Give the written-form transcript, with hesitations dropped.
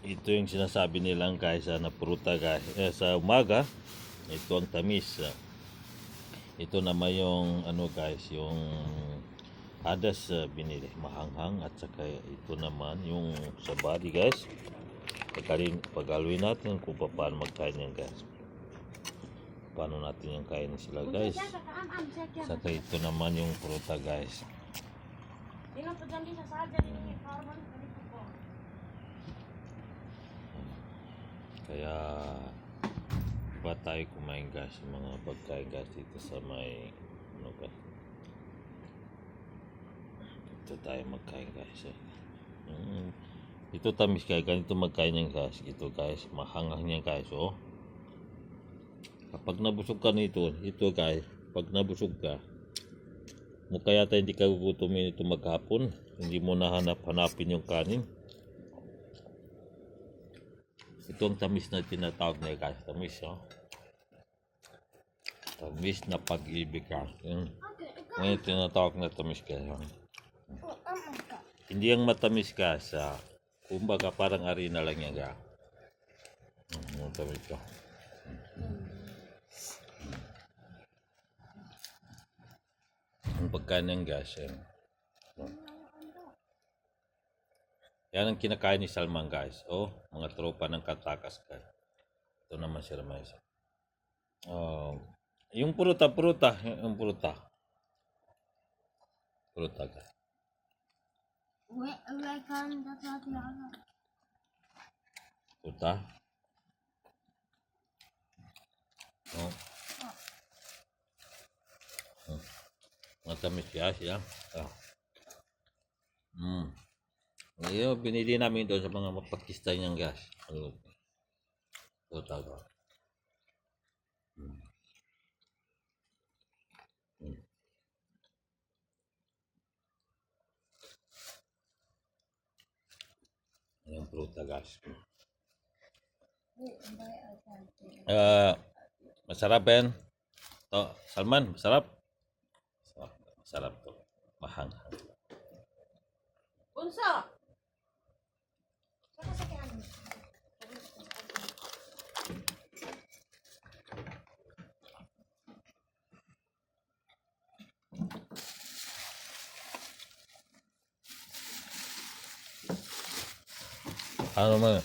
ito yung sinasabi nilang guys na pruta guys. Sa umaga, ito ang tamis. Ito naman yung ano guys, yung hadas binili, mahanghang, at saka ito naman yung sa body guys. Pag-alawin natin kung paano magkain yan guys. Paano natin yung kain sila guys. Saka ito naman yung pruta guys. Kaya ba tayo kumain guys yung mga pagkain guys dito sa may ano guys. Ito tayo magkain guys. Ito tamis guys, ganito magkain yan guys. Ito guys, mahanghang yan guys. Oh. Kapag nabusog ka nito, ito guys, pag nabusog ka, mukha yata hindi ka gugutumin ito maghapon. Hindi mo hanapin yung kanin. Ito ang tamis na tinatawag na guys. Tamis, oh. Tamis na pag-ibig guys. Ngayon tinatawag na tamis guys. Hindi yung matamis guys. Kumbaga parang arena lang yan guys. Tamis ka. Ang pagkain ng gas yan ang kinakain ni Salman guys. Oh, mga tropa ng Katakas guys. Ito naman si Ramay. Yung pruta guys. Pruta. Oh. Matamis guys yan. Ngayon, binili namin doon sa mga Pakistan yung gas. Pruta ko. Yung pruta gas. Masarap yan. To, Salman, masarap. Masarap to. Mahanghang. Bunso! Ano man?